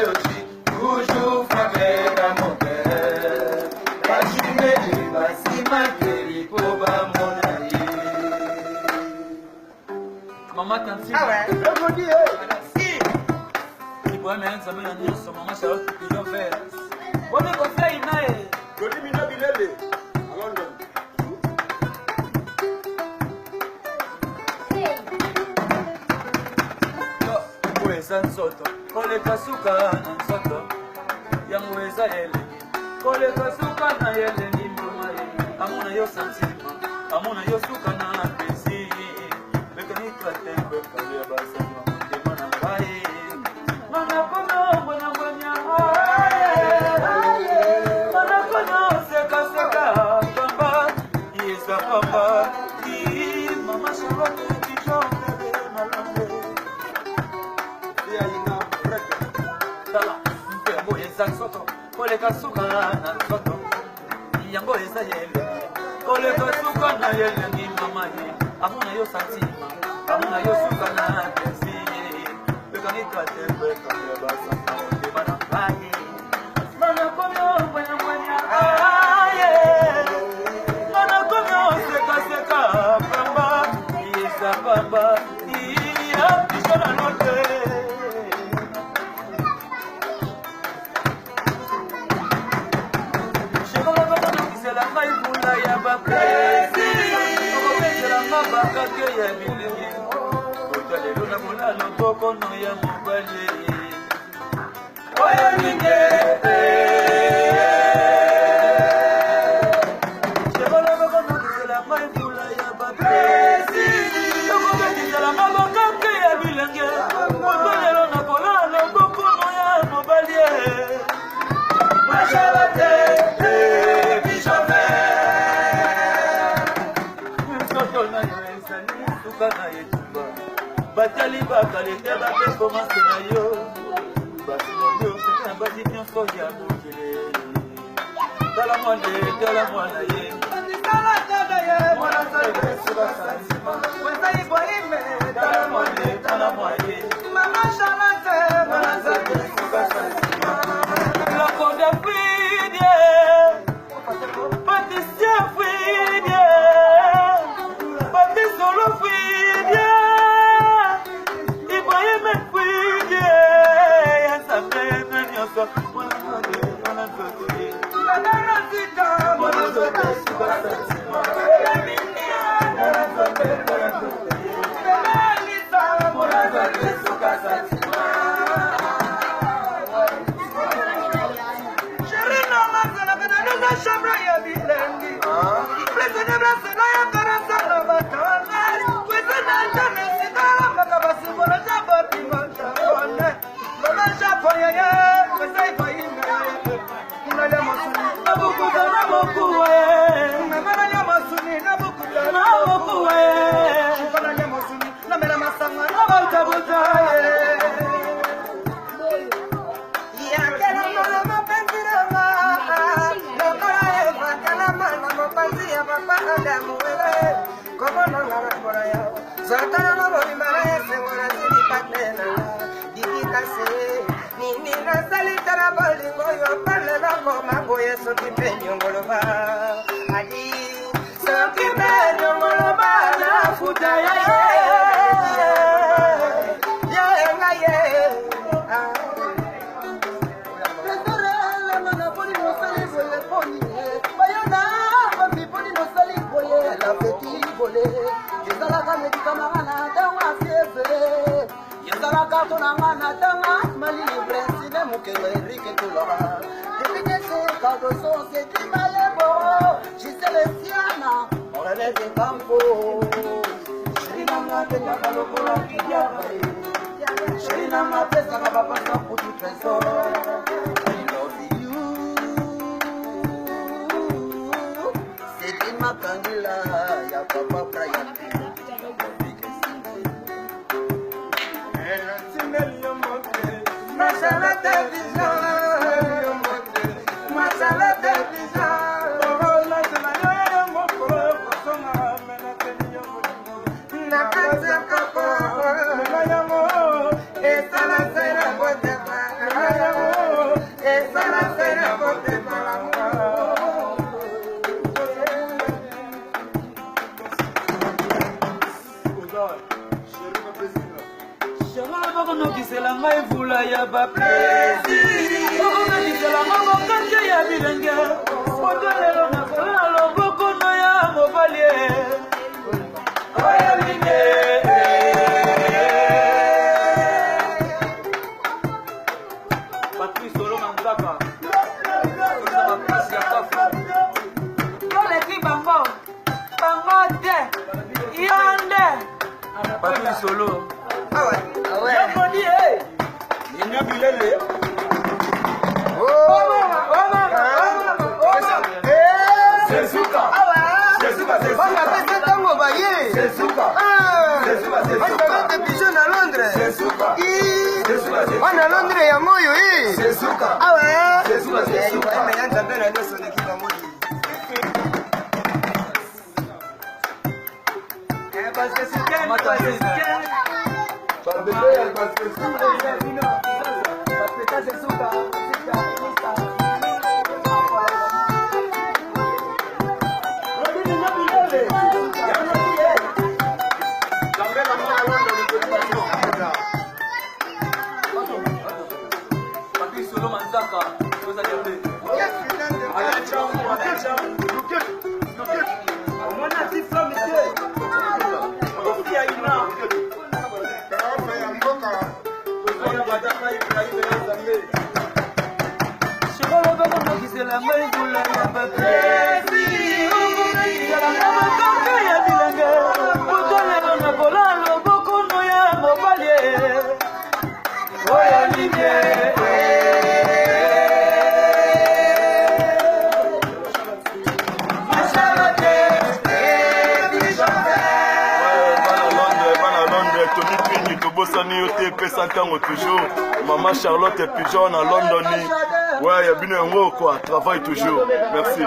aussi, toujours frappé dans mon cœur. Bachimeli, Basimakeli, Koba Monaï. Maman Tanti. Ah ouais, je vous dis, si. Il boit même, ça me l'a dit, son maman Charlotte, puis l'on fait. Bon, mais qu'on fait, il n'a pas. Je dis, Mina Bilele, à London. Nsoto kole kasuka na nsoto yango eza ele kole kasuka na ele ni mama ye amona yo santima amona yo suka na pesi bekani trate kwa kale basa de mana ngai mana kono bona bonya mana kono seka seka pamba yesa pamba ki mama Charlotte ki chante malande soto kole kasuka na soto yango eza yele kole kasuka na yele ni mama ye amuna yo santima amuna yo suka na pesi bekani kate beka ya basa de mana ngai mana kono bwana bwana aye mana kono seka seka pamba yesa pamba iya bishona note Batali bakalete bape commence na yo basi ndio c'est un basi bien soya mokele tala mwana ye mwana sale suba santima weza iboime tala mwana mama Charlotte mwana sale suba santima la conde fidie Patricia fidie Patricia solo fidie Esta la cena, pues, Et ça la fait n'importe par l'amour. Okonokisela ngai mvula ya baplaisir, okonokisela ngai mokanje ya bilenge, poto lelo nakola na loboko no ya mobali oyo linge. Patrice Solo Manzaka bapasi ya kafu yoleki bango te yonde Patrice Solo. Yamoni Nina Bilele. C'est Souka. C'est Souka. C'est Souka. Des pigeons à Londres. C'est Souka. On a Londres ya moyo hii. C'est Souka. Ah ouais. C'est Souka. C'est Souka. Mais yanza mbele ndio son équipe moyo. Parce que c'est bien. Toujours maman Charlotte et Pigeon à London. Ouais, il y a bien un mot quoi, travaille toujours. Merci.